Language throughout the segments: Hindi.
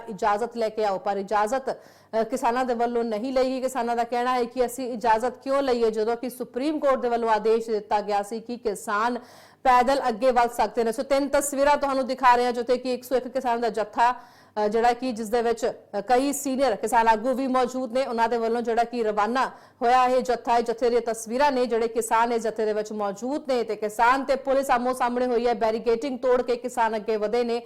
इजाजत लेके आओ, पर इजाजत किसानां दे वल्लों नहीं लई। किसानां दा कहना है कि असीं इजाजत क्यों लईए जदों कि सुप्रीम कोर्ट दे वल्लों आदेश दिता गया सी कि किसान पैदल अगे वध सकते हैं। सो 3 तस्वीरां तुहानूं दिखा रहे हैं जिथे कि 101 किसानां दा जत्था ਜਿਹੜਾ ਕਿ ਜਿਸ ਦੇ ਵਿੱਚ ਕਈ ਸੀਨੀਅਰ ਕਿਸਾਨ ਆਗੂ ਵੀ ਮੌਜੂਦ ਨੇ, ਉਹਨਾਂ ਦੇ ਵੱਲੋਂ ਜਿਹੜਾ ਕਿ ਰਵਾਨਾ ਹੋਇਆ ਇਹ ਜੱਥਾ, ਜੱਥੇ ਦੀਆਂ ਤਸਵੀਰਾਂ ਨੇ, ਜਿਹੜੇ ਕਿਸਾਨ ਇਸ ਜੱਥੇ ਦੇ ਵਿੱਚ ਮੌਜੂਦ ਨੇ ਤੇ ਕਿਸਾਨ ਤੇ ਪੁਲਿਸ ਆਮੋ ਸਾਹਮਣੇ ਹੋਈ ਹੈ। ਬੈਰੀਕੇਡਿੰਗ ਤੋੜ ਕੇ ਕਿਸਾਨ ਅੱਗੇ ਵਧੇ ਨੇ।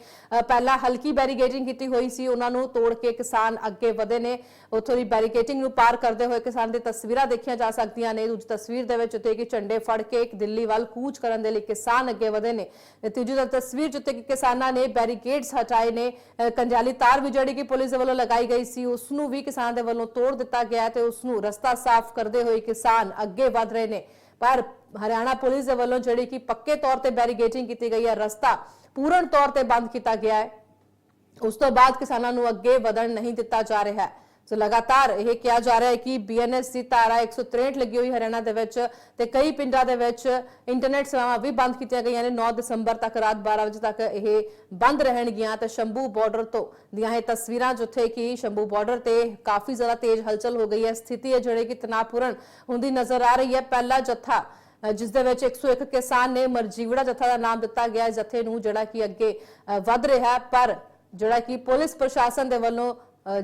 ਪਹਿਲਾਂ ਹਲਕੀ ਬੈਰੀਕੇਡਿੰਗ ਕੀਤੀ ਹੋਈ ਸੀ, ਉਹਨਾਂ ਨੂੰ ਤੋੜ ਕੇ ਕਿਸਾਨ ਅੱਗੇ ਵਧੇ ਨੇ। ਉੱਥੋਂ ਦੀ ਬੈਰੀਕੇਡਿੰਗ ਨੂੰ ਪਾਰ ਕਰਦੇ ਹੋਏ ਕਿਸਾਨ ਦੀ ਤਸਵੀਰਾਂ ਦੇਖੀਆਂ ਜਾ ਸਕਦੀਆਂ ਨੇ। ਦੂਜੀ ਤਸਵੀਰ ਦੇ ਵਿੱਚ ਜਿੱਥੇ ਕਿ ਝੰਡੇ ਫੜ ਕੇ ਇੱਕ ਦਿੱਲੀ ਵੱਲ ਕੂਚ ਕਰਨ ਦੇ ਲਈ ਕਿਸਾਨ ਅੱਗੇ ਵਧੇ ਨੇ। ਤੀਜੀ ਤਸਵੀਰ ਜਿੱਥੇ ਕਿ ਕਿਸਾਨਾਂ ਨੇ ਬੈਰੀਕੇਡਸ ਹਟਾਏ ਨੇ। ਕੰਜਾਲੀ ਤਾਰ ਵੀ ਜਿਹੜੀ ਕਿ ਪੁਲਿਸ ਦੇ ਵੱਲੋਂ ਲਗਾਈ ਗਈ ਸੀ ਉਸ ਨੂੰ ਵੀ ਕਿਸਾਨ ਦੇ ਵੱਲੋਂ ਤੋੜ ਦਿੱਤਾ ਗਿਆ ਤੇ ਉਸ ਨੂੰ ਰਸਤਾ ਸਾਫ਼ ਕਰਦੇ ਹੋਏ ਕਿਸਾਨ ਅੱਗੇ ਵਧ ਰਹੇ ਨੇ। ਪਰ ਹਰਿਆਣਾ ਪੁਲਿਸ ਦੇ ਵੱਲੋਂ ਜਿਹੜੀ ਕਿ ਪੱਕੇ ਤੌਰ ਤੇ ਬੈਰੀਕੇਡਿੰਗ ਕੀਤੀ ਗਈ ਹੈ, ਰਸਤਾ ਪੂਰਨ ਤੌਰ ਤੇ ਬੰਦ ਕੀਤਾ ਗਿਆ ਹੈ। ਉਸ ਤੋਂ ਬਾਅਦ ਕਿਸਾਨਾਂ ਨੂੰ ਅੱਗੇ ਵਧਣ ਨਹੀਂ ਦਿੱਤਾ ਜਾ ਰਿਹਾ ਹੈ। ਸੋ ਲਗਾਤਾਰ ਇਹ ਕਿਹਾ ਜਾ ਰਿਹਾ ਹੈ ਕਿ BNS ਦੀ ਧਾਰਾ 163 ਲੱਗੀ ਹੋਈ ਹਰਿਆਣਾ ਦੇ ਵਿੱਚ ਤੇ ਕਈ ਪਿੰਡਾਂ ਦੇ ਵਿੱਚ ਇੰਟਰਨੈਟ ਸੇਵਾਵਾਂ ਵੀ ਬੰਦ ਕੀਤੀਆਂ ਗਈਆਂ ਨੇ। 9 ਦਸੰਬਰ ਤੱਕ ਰਾਤ 12 ਵਜੇ ਤੱਕ ਇਹ ਬੰਦ ਰਹਿਣਗੀਆਂ। ਤੇ ਸ਼ੰਭੂ ਬਾਰਡਰ ਤੋਂ ਦੀਆਂ ਇਹ ਤਸਵੀਰਾਂ ਜਿੱਥੇ ਕਿ ਸ਼ੰਭੂ ਬਾਰਡਰ ਤੇ ਕਾਫੀ ਜ਼ਿਆਦਾ ਤੇਜ਼ ਹਲਚਲ ਹੋ ਗਈ ਹੈ। ਸਥਿਤੀ ਹੈ ਜਿਹੜੀ ਕਿ ਤਣਾਅਪੂਰਨ ਹੁੰਦੀ ਨਜ਼ਰ ਆ ਰਹੀ ਹੈ। ਪਹਿਲਾ ਜੱਥਾ ਜਿਸ ਦੇ ਵਿੱਚ 101 ਕਿਸਾਨ ਨੇ ਮਰਜੀਵੜਾ ਜੱਥਾ ਦਾ ਨਾਮ ਦਿੱਤਾ ਗਿਆ ਹੈ, ਜੱਥੇ ਨੂੰ ਜਿਹੜਾ ਕਿ ਅੱਗੇ ਵਧ ਰਿਹਾ, ਪਰ ਜਿਹੜਾ ਕਿ ਪੁਲਿਸ ਪ੍ਰਸ਼ਾਸਨ ਦੇ ਵੱਲੋਂ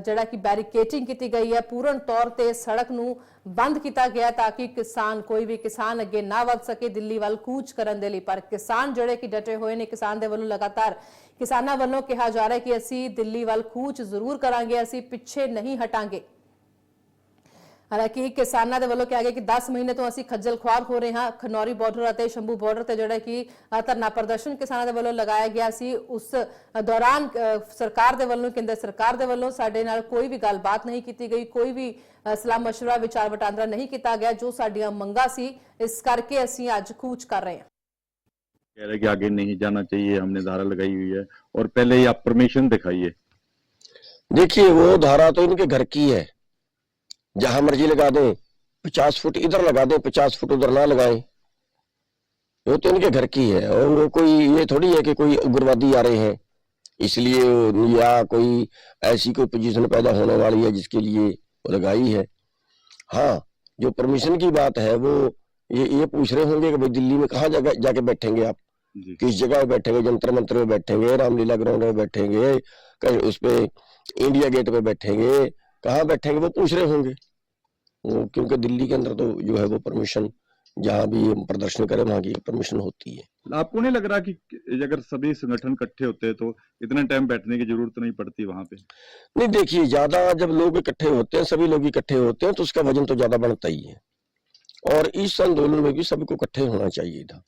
ਜਿਹੜਾ ਕਿ बैरिकेडिंग की गई है, पूर्ण तौर पर सड़क नूं बंद किया गया ताकि किसान कोई भी किसान अगे ना वध सके दिल्ली वाल कूच करन दे लई। पर किसान जिहड़े कि डटे हुए ने, किसान दे वल्लों लगातार किसानां वल्लों कहा जा रहा है कि असीं दिल्ली वाल कूच जरूर करांगे, असीं पिछे नहीं हटांगे। हालांकि किसानों के वालों कहा गया कि 10 महीने तो असीं खज्जल खुआर हो रहे हैं। खनौरी बॉर्डर और शंभू बॉर्डर से जोड़ा कि धरना प्रदर्शन किसानों के वालों लगाया गया सी। उस दौरान सरकार के वालों, केंद्र सरकार के वालों साडे नाल कोई भी गलबात नहीं की गई, कोई भी सलाह मशवरा विचार वटांदरा नहीं किया गया। जो साडियां मंगां सी इस करके असीं अज कूच कर रहे हैं। कह रहे कि आगे नहीं जाना चाहिए, हमने धारा लगाई हुई है और पहले ही आप परमिशन दिखाइए। देखिए वो धारा तो इनके घर की है, जहां मर्जी लगा दें, 50 फुट इधर लगा दें, 50 फुट उधर ना लगाएं, वो तो इनके घर की है। और वो कोई ये थोड़ी है कि कोई उग्रवादी आ रहे हैं इसलिए, या कोई ऐसी कोई पोजीशन पैदा होने वाली है जिसके लिए वो लगाई है। हाँ, जो परमिशन की बात है वो ये पूछ रहे होंगे कि भाई दिल्ली में कहाँ जाके बैठेंगे आप, किस जगह बैठेंगे, जंतर मंतर में बैठेंगे, रामलीला ग्राउंड में बैठेंगे, कहीं उस पे इंडिया गेट पे बैठेंगे, कहाँ बैठेंगे वो पूछ रहे होंगे। क्योंकि दिल्ली के अंदर तो जो है वो परमिशन, जहां भी प्रदर्शन करें वहां की परमिशन होती है। आपको नहीं लग रहा कि अगर सभी संगठन इकट्ठे होते हैं तो इतने टाइम बैठने की जरूरत नहीं पड़ती वहां पे? नहीं, देखिए ज्यादा जब लोग इकट्ठे होते हैं, सभी लोग इकट्ठे होते हैं तो उसका वजन तो ज्यादा बढ़ता ही है। और इस आंदोलन में भी सबको इकट्ठे होना चाहिए था,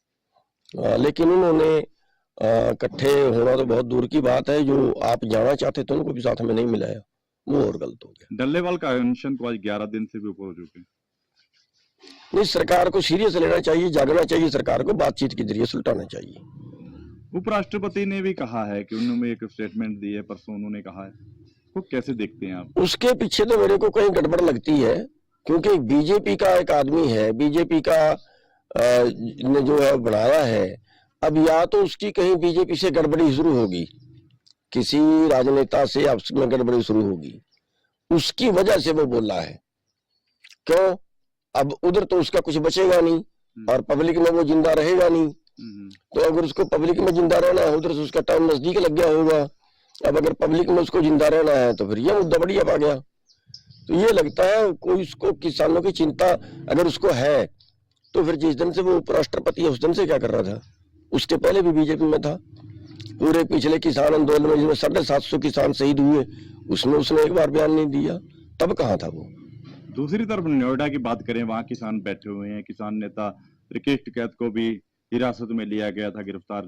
लेकिन उन्होंने इकट्ठे होना तो बहुत दूर की बात है, जो आप जाना चाहते थे उनको भी साथ में नहीं मिलाया, वो और गलत हो गया। डल्लेवाल का अनशन तो आज 11 दिन से भी ऊपर हो चुके हैं। नहीं, सरकार को सीरियस लेना चाहिए, जागना चाहिए, सरकार को बातचीत के जरिए सुलटाना चाहिए। उपराष्ट्रपति ने भी कहा है कि उन्होंने एक स्टेटमेंट दी है, परसों उन्होंने कहा है, वो कैसे देखते हैं आप? उसके पीछे तो मेरे को कहीं गड़बड़ लगती है, क्योंकि बीजेपी का एक आदमी है, बीजेपी का ने जो है बनाया है। अब या तो उसकी कहीं बीजेपी से गड़बड़ी शुरू होगी, किसी राजनेता से आपस में गड़बड़ी शुरू होगी, उसकी वजह से वो बोला है। क्यों? अब उधर तो उसका कुछ बचेगा नहीं और पब्लिक में वो जिंदा रहेगा नहीं। तो अगर उसको पब्लिक में जिंदा रहना है, उधर से उसका टाइम नजदीक लग गया होगा। अब अगर पब्लिक में उसको जिंदा रहना है तो फिर ये मुद्दा बढ़िया आ गया। तो ये लगता है कोई उसको किसानों की चिंता अगर उसको है तो फिर जिस दिन से वो उपराष्ट्रपति है उस दिन से क्या कर रहा था? उसके पहले भी बीजेपी में था। पूरे पिछले किसान आंदोलन में जिसमें 750 किसान शहीद हुए, उसमें उसने एक बार बयान नहीं दिया, तब कहाँ था वो? दूसरी तरफ नोएडा की बात करें, वहां किसान बैठे हुए हैं। किसान नेता रिकेश टिकैत को भी हिरासत में लिया गया था, गिरफ्तार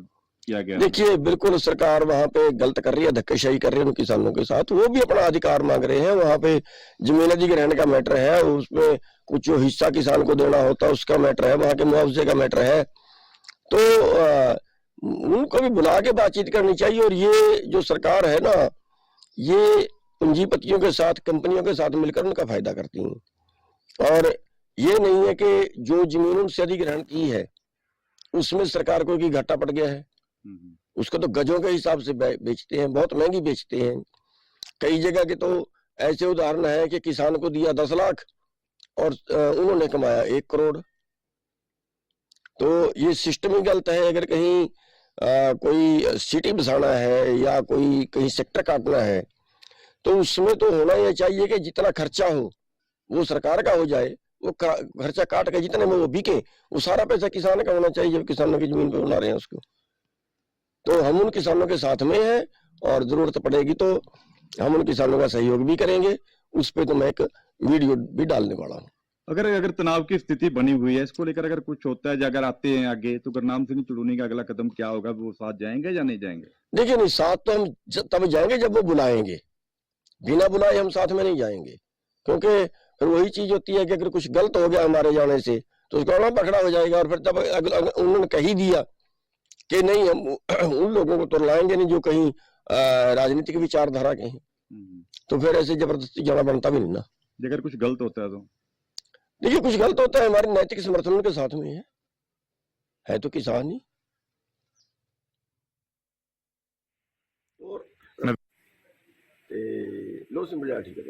किया गया। देखिए बिल्कुल सरकार वहां पे गलत कर रही है, धक्केशाही कर रही है किसानों के साथ। वो भी अपना अधिकार मांग रहे हैं। वहां पे जमीन अधिग्रहण का मैटर है, उसमें कुछ जो हिस्सा किसान को देना होता है उसका मैटर है, वहां के मुआवजे का मैटर है। तो उनको भी बुला के बातचीत करनी चाहिए। और ये जो सरकार है ना, ये पूंजीपतियों के साथ, कंपनियों के साथ मिलकर उनका फायदा करती हैं। और ये नहीं है कि जो जमीन उनसे अधिग्रहण की है उसमें सरकार को घाटा पड़ गया है, उसको तो गजों के हिसाब से बेचते हैं, बहुत महंगी बेचते हैं। कई जगह के तो ऐसे उदाहरण है कि किसान को दिया 10 लाख और उन्होंने कमाया 1 करोड़। तो ये सिस्टम ही गलत है। अगर कहीं कोई सिटी बसाना है या कोई कहीं सेक्टर काटना है तो उसमें तो होना ये चाहिए कि जितना खर्चा हो वो सरकार का हो जाए, वो खर्चा काट के जितने में वो बिके वो सारा पैसा किसान का होना चाहिए जब किसानों की जमीन पे बना रहे हैं उसको। तो हम उन किसानों के साथ में हैं और जरूरत पड़ेगी तो हम उन किसानों का सहयोग भी करेंगे। उस पे तो मैं एक वीडियो भी डालने वाला हूँ। अगर अगर तनाव की स्थिति बनी हुई है, इसको लेकर अगर कुछ होता है, अगर आते हैं आगे, तो गुरनाम सिंह चुड़ूनी का अगला कदम क्या होगा? वो साथ जाएंगे या नहीं जाएंगे? देखिए नहीं, साथ तो हम तब जाएंगे जब वो बुलाएंगे, बिना बुलाए हम साथ में नहीं जाएंगे। क्योंकि फिर वही चीज होती है कि अगर कुछ गलत हो गया हमारे जाने से तो उसका बड़ा पकड़ा हो जाएगा। और फिर जब उन्होंने कही दिया कि नहीं हम उन लोगों को तो लाएंगे नहीं जो कहीं राजनीतिक विचारधारा के हैं, तो फिर ऐसे जबरदस्ती जाना बनता भी नहीं ना। अगर कुछ गलत होता है तो देखिए कुछ गलत होता है, हमारे नैतिक समर्थन उनके साथ में है तो किसान ही। और लो सिंपल ठीक है।